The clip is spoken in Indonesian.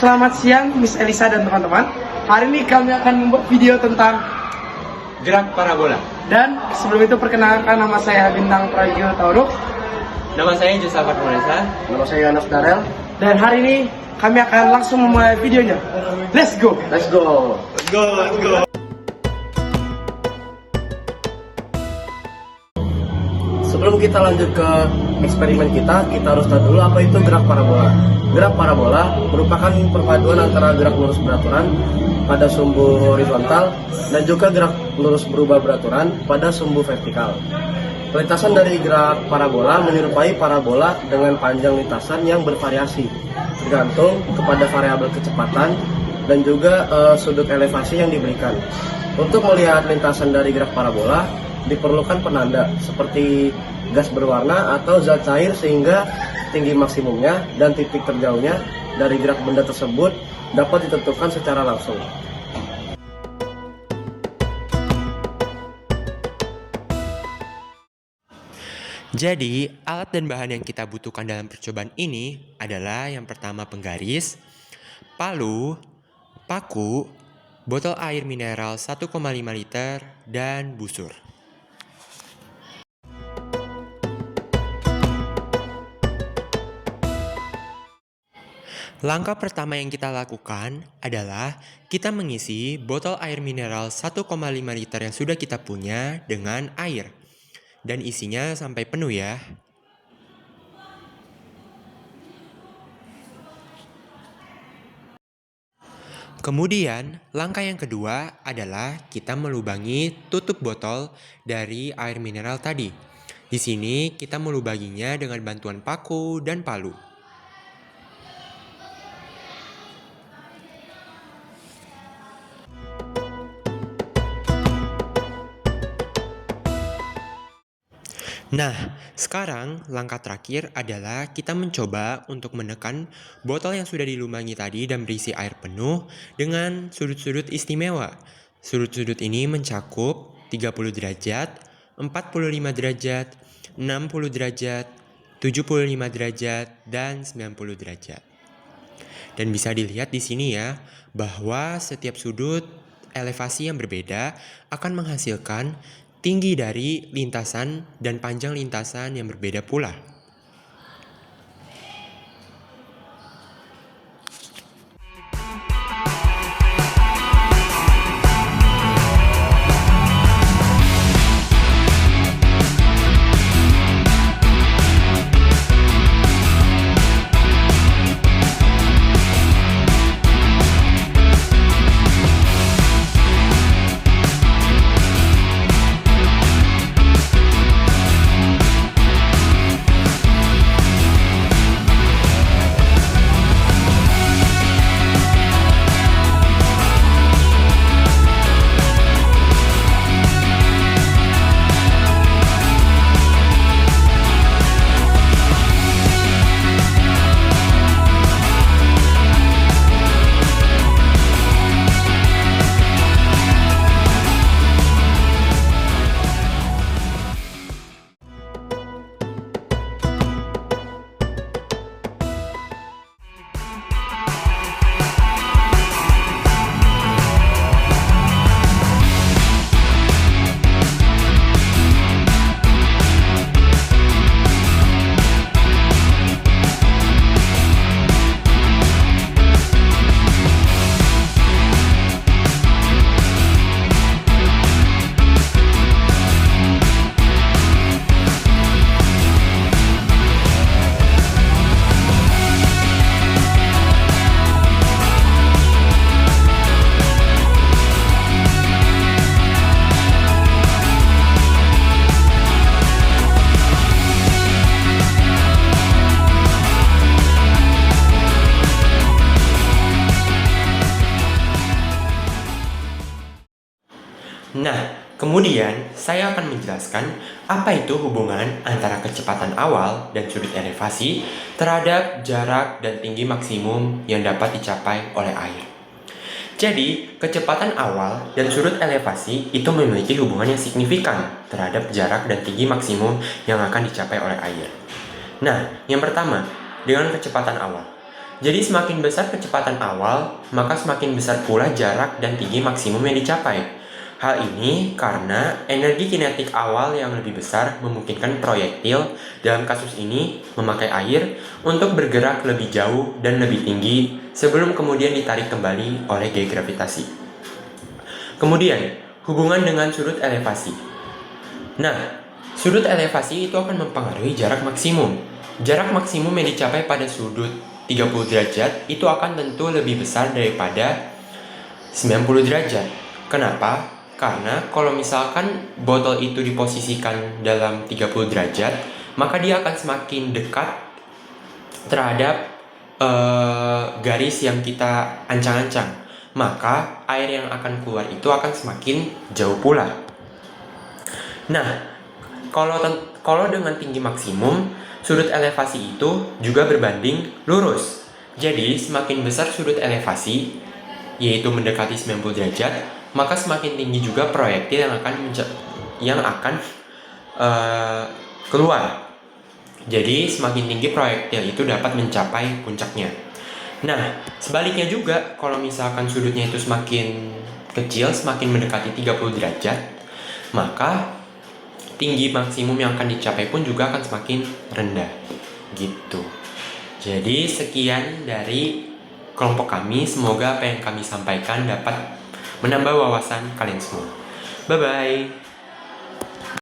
Selamat siang Miss Elisa dan teman-teman. Hari ini kami akan membuat video tentang gerak parabola. Dan sebelum itu perkenalkan, nama saya Bintang Pragio Tauruk. Nama saya Josafat Monesa. Nama saya Yonas Darel. Dan hari ini kami akan langsung memulai videonya. Let's go. Let's go. Let's go. Let's go. Sebelum kita lanjut ke eksperimen kita harus tahu dulu apa itu gerak parabola. Gerak parabola merupakan perpaduan antara gerak lurus beraturan pada sumbu horizontal dan juga gerak lurus berubah beraturan pada sumbu vertikal. Lintasan dari gerak parabola menyerupai parabola dengan panjang lintasan yang bervariasi, tergantung kepada variabel kecepatan dan juga sudut elevasi yang diberikan. Untuk melihat lintasan dari gerak parabola, diperlukan penanda seperti gas berwarna atau zat cair sehingga tinggi maksimumnya dan titik terjauhnya dari gerak benda tersebut dapat ditentukan secara langsung. Jadi, alat dan bahan yang kita butuhkan dalam percobaan ini adalah yang pertama penggaris, palu, paku, botol air mineral 1,5 liter, dan busur. Langkah pertama yang kita lakukan adalah kita mengisi botol air mineral 1,5 liter yang sudah kita punya dengan air. Dan isinya sampai penuh ya. Kemudian, langkah yang kedua adalah kita melubangi tutup botol dari air mineral tadi. Di sini kita melubanginya dengan bantuan paku dan palu. Nah, sekarang langkah terakhir adalah kita mencoba untuk menekan botol yang sudah dilubangi tadi dan berisi air penuh dengan sudut-sudut istimewa. Sudut-sudut ini mencakup 30 derajat, 45 derajat, 60 derajat, 75 derajat, dan 90 derajat. Dan bisa dilihat di sini ya, bahwa setiap sudut elevasi yang berbeda akan menghasilkan tinggi dari lintasan dan panjang lintasan yang berbeda pula. Nah, kemudian saya akan menjelaskan apa itu hubungan antara kecepatan awal dan sudut elevasi terhadap jarak dan tinggi maksimum yang dapat dicapai oleh air. Jadi, kecepatan awal dan sudut elevasi itu memiliki hubungan yang signifikan terhadap jarak dan tinggi maksimum yang akan dicapai oleh air. Nah, yang pertama, dengan kecepatan awal. Jadi semakin besar kecepatan awal, maka semakin besar pula jarak dan tinggi maksimum yang dicapai. Hal ini karena energi kinetik awal yang lebih besar memungkinkan proyektil, dalam kasus ini memakai air, untuk bergerak lebih jauh dan lebih tinggi sebelum kemudian ditarik kembali oleh gaya gravitasi. Kemudian, hubungan dengan sudut elevasi. Nah, sudut elevasi itu akan mempengaruhi jarak maksimum. Jarak maksimum yang dicapai pada sudut 30 derajat itu akan tentu lebih besar daripada 90 derajat. Kenapa? Karena kalau misalkan botol itu diposisikan dalam 30 derajat, maka dia akan semakin dekat terhadap garis yang kita ancang-ancang. Maka air yang akan keluar itu akan semakin jauh pula. Nah, kalau dengan tinggi maksimum, sudut elevasi itu juga berbanding lurus. Jadi, semakin besar sudut elevasi, yaitu mendekati 90 derajat, maka semakin tinggi juga proyektil yang akan keluar. Jadi, semakin tinggi proyektil itu dapat mencapai puncaknya. Nah, sebaliknya juga, kalau misalkan sudutnya itu semakin kecil, semakin mendekati 30 derajat, maka tinggi maksimum yang akan dicapai pun juga akan semakin rendah gitu. Jadi sekian dari kelompok kami, semoga apa yang kami sampaikan dapat menambah wawasan kalian semua. Bye bye.